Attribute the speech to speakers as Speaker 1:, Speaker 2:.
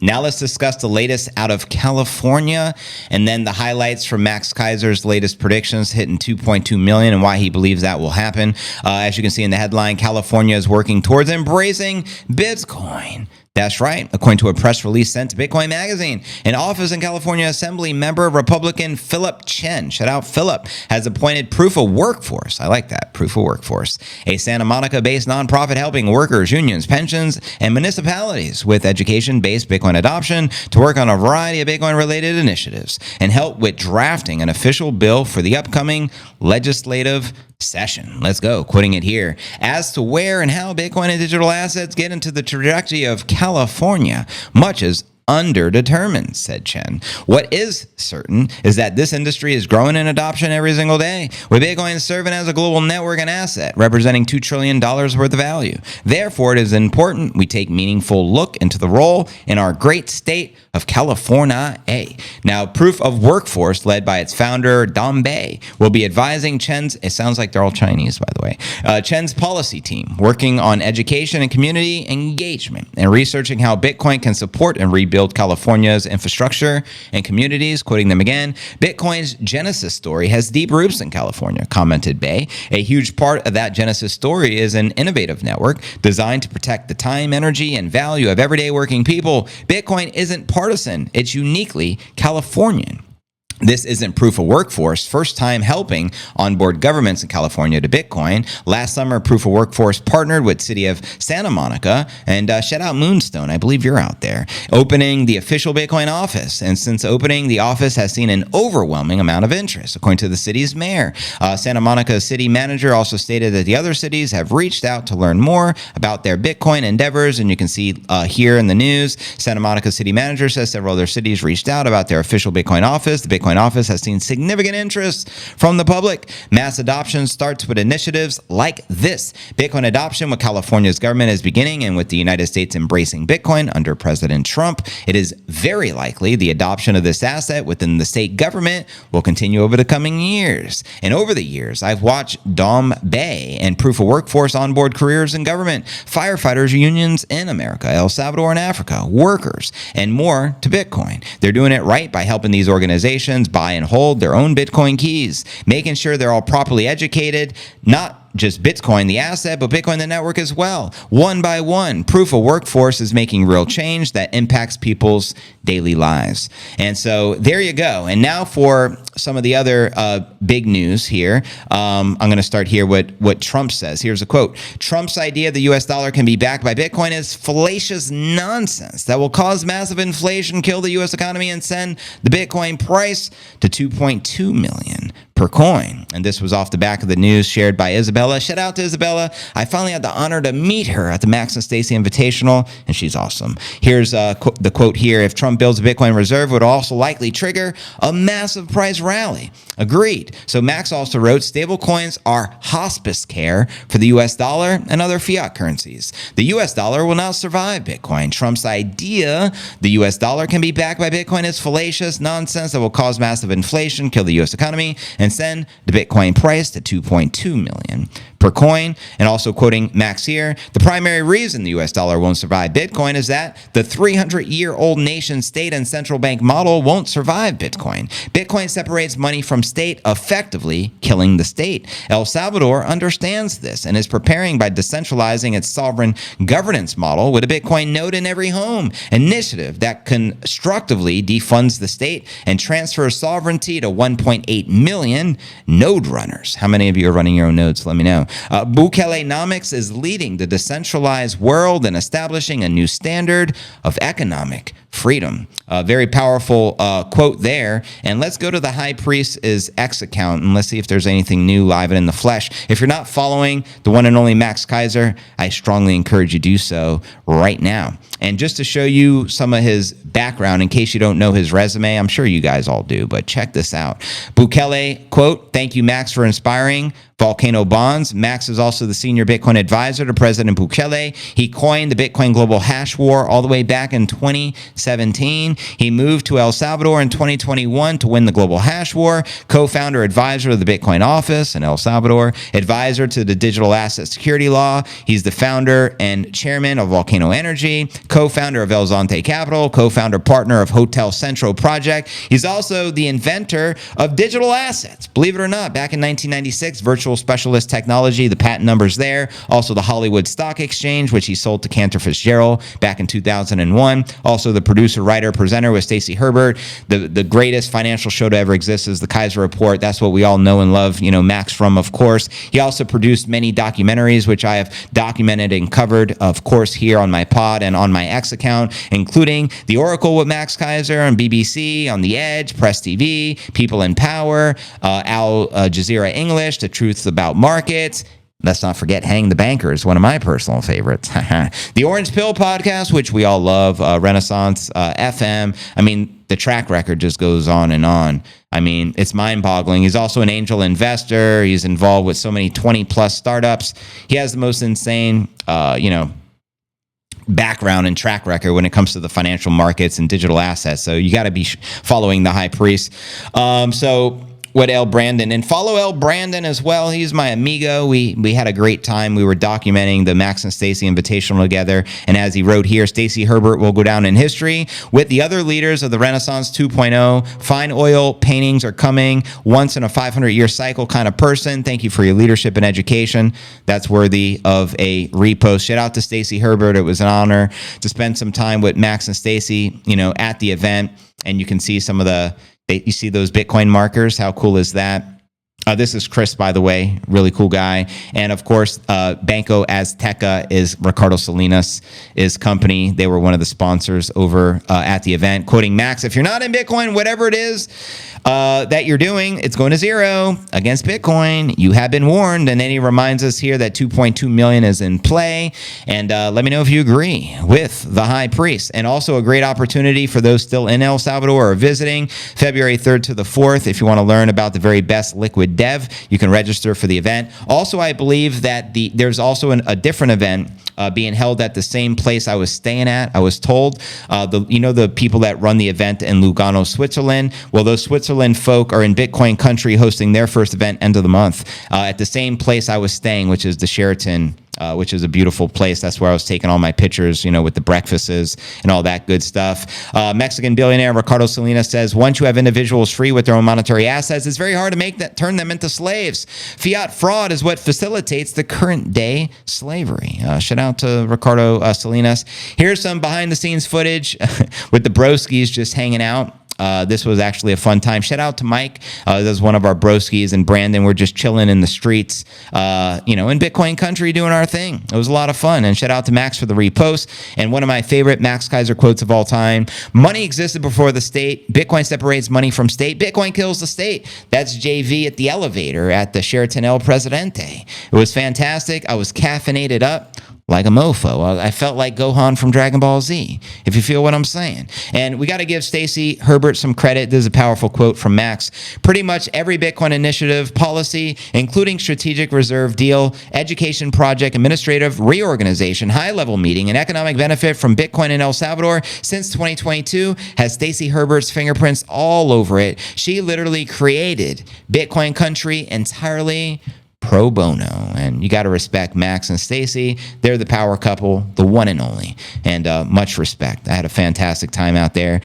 Speaker 1: Now let's discuss the latest out of California and then the highlights from Max Keiser's latest predictions hitting 2.2 million and why he believes that will happen. As you can see in the headline, California is working towards embracing Bitcoin. That's right. According to a press release sent to Bitcoin Magazine, an office in California Assembly member Republican Philip Chen, shout out Philip, has appointed Proof of Workforce. I like that, Proof of Workforce, a Santa Monica-based nonprofit helping workers, unions, pensions, and municipalities with education-based Bitcoin adoption to work on a variety of Bitcoin-related initiatives and help with drafting an official bill for the upcoming legislative session. Let's go. Quoting it here. As to where and how Bitcoin and digital assets get into the trajectory of California, much is underdetermined, said Chen. What is certain is that this industry is growing in adoption every single day, with Bitcoin serving as a global network and asset, representing $2 trillion worth of value. Therefore, it is important we take meaningful look into the role in our great state of California. Now, Proof of Workforce, led by its founder, Dom Bay, will be advising Chen's, it sounds like they're all Chinese, by the way, Chen's policy team, working on education and community engagement and researching how Bitcoin can support and rebuild California's infrastructure and communities. Quoting them again, Bitcoin's genesis story has deep roots in California, commented Bay. A huge part of that genesis story is an innovative network designed to protect the time, energy, and value of everyday working people. Bitcoin isn't partisan. It's uniquely Californian. This isn't Proof of Workforce first time helping onboard governments in California to Bitcoin. Last summer, Proof of Workforce partnered with City of Santa Monica and shout out Moonstone, I believe you're out there, opening the official Bitcoin office. And since opening, the office has seen an overwhelming amount of interest, according to the city's mayor. Santa Monica city manager also stated that the other cities have reached out to learn more about their Bitcoin endeavors. And you can see here in the news, Santa Monica city manager says several other cities reached out about their official Bitcoin office. The Bitcoin office has seen significant interest from the public. Mass adoption starts with initiatives like this. Bitcoin adoption with California's government is beginning, and with the United States embracing Bitcoin under President Trump, it is very likely the adoption of this asset within the state government will continue over the coming years. And over the years, I've watched Dom Bay and Proof of Workforce onboard careers in government, firefighters unions in America, El Salvador and Africa, workers, and more to Bitcoin. They're doing it right by helping these organizations buy and hold their own Bitcoin keys, making sure they're all properly educated, not just Bitcoin, the asset, but Bitcoin, the network as well. One by one, Proof of Workforce is making real change that impacts people's daily lives. And so there you go. And now for some of the other big news here. I'm going to start here with what Trump says. Here's a quote. Trump's idea the US dollar can be backed by Bitcoin is fallacious nonsense that will cause massive inflation, kill the US economy, and send the Bitcoin price to 2.2 million per coin. And this was off the back of the news shared by Isabella. Shout out to Isabella. I finally had the honor to meet her at the Max and Stacy Invitational, and she's awesome. Here's the quote here. If Trump builds a Bitcoin reserve, it would also likely trigger a massive price rally. Agreed. So Max also wrote, stable coins are hospice care for the US dollar and other fiat currencies. The US dollar will not survive Bitcoin. Trump's idea the US dollar can be backed by Bitcoin is fallacious nonsense that will cause massive inflation, kill the US economy, and send the Bitcoin price to 2.2 million per coin. And also quoting Max here, the primary reason the US dollar won't survive Bitcoin is that the 300-year-old nation state and central bank model won't survive Bitcoin. Bitcoin separates money from state, effectively killing the state. El Salvador understands this and is preparing by decentralizing its sovereign governance model with a Bitcoin node in every home, initiative that constructively defunds the state and transfers sovereignty to 1.8 million node runners. How many of you are running your own nodes? Let me know. Bukelenomics is leading the decentralized world and establishing a new standard of economic freedom. Very powerful quote there. And let's go to the High Priest's X account and let's see if there's anything new live and in the flesh. If you're not following the one and only Max Keiser, I strongly encourage you to do so right now. And just to show you some of his background, in case you don't know his resume, I'm sure you guys all do, but check this out. Bukele, quote, thank you, Max, for inspiring Volcano Bonds. Max is also the senior Bitcoin advisor to President Bukele. He coined the Bitcoin global hash war all the way back in 2017. He moved to El Salvador in 2021 to win the global hash war. Co-founder, advisor of the Bitcoin office in El Salvador. Advisor to the digital asset security law. He's the founder and chairman of Volcano Energy. Co-founder of El Zonte Capital. Co-founder, partner of Hotel Centro Project. He's also the inventor of digital assets. Believe it or not, back in 1996, virtual specialist technology, the patent number's there. Also the Hollywood Stock Exchange, which he sold to Cantor Fitzgerald back in 2001. Also the producer, writer, presenter with Stacey Herbert. The greatest financial show to ever exist is the Keiser Report. That's what we all know and love, Max from, of course. He also produced many documentaries, which I have documented and covered, of course, here on my pod and on my X account, including The Oracle with Max Keiser on BBC, On the Edge, Press TV, People in Power, Al Jazeera English, The Truth About Markets. Let's not forget Hang the Bankers, one of my personal favorites. The Orange Pill podcast, which we all love, Renaissance FM. I mean, the track record just goes on and on. I mean, it's mind-boggling. He's also an angel investor. He's involved with so many 20-plus startups. He has the most insane, background and track record when it comes to the financial markets and digital assets. So you got to be following the high priest. With El Brandon, and follow El Brandon as well. He's my amigo. We had a great time. We were documenting the Max and Stacey Invitational together, and as he wrote here, Stacey Herbert will go down in history with the other leaders of the Renaissance 2.0. Fine oil paintings are coming, once in a 500-year cycle kind of person. Thank you for your leadership and education. That's worthy of a repost. Shout out to Stacey Herbert. It was an honor to spend some time with Max and Stacey, at the event, and you can see some of you see those Bitcoin markers. How cool is that? This is Chris, by the way, really cool guy. And of course, Banco Azteca is Ricardo Salinas' company. They were one of the sponsors over at the event. Quoting Max, if you're not in Bitcoin, whatever it is that you're doing, it's going to zero against Bitcoin. You have been warned. And then he reminds us here that 2.2 million is in play. And let me know if you agree with the high priest. And also a great opportunity for those still in El Salvador or visiting, February 3rd to the 4th. If you want to learn about the very best liquid dev, you can register for the event. Also, I believe that there's also a different event being held at the same place I was staying at. I was told the people that run the event in Lugano, Switzerland. Well, those Switzerland folk are in Bitcoin country hosting their first event end of the month at the same place I was staying, which is the Sheraton, which is a beautiful place. That's where I was taking all my pictures, with the breakfasts and all that good stuff. Mexican billionaire Ricardo Salinas says, once you have individuals free with their own monetary assets, it's very hard to turn them into slaves. Fiat fraud is what facilitates the current day slavery. Shout out to Ricardo Salinas. Here's some behind the scenes footage with the broskies just hanging out. This was actually a fun time. Shout out to Mike. This is one of our broskies, and Brandon. We're just chilling in the streets, in Bitcoin country doing our thing. It was a lot of fun. And shout out to Max for the repost. And one of my favorite Max Keiser quotes of all time: money existed before the state. Bitcoin separates money from state. Bitcoin kills the state. That's JV at the elevator at the Sheraton El Presidente. It was fantastic. I was caffeinated up like a mofo. I felt like Gohan from Dragon Ball Z, if you feel what I'm saying. And we got to give Stacey Herbert some credit. This is a powerful quote from Max. Pretty much every Bitcoin initiative, policy, including strategic reserve deal, education project, administrative reorganization, high-level meeting, and economic benefit from Bitcoin in El Salvador since 2022 has Stacey Herbert's fingerprints all over it. She literally created Bitcoin country entirely pro bono, and you got to respect Max and Stacey. They're the power couple, the one and only, and much respect. I had a fantastic time out there.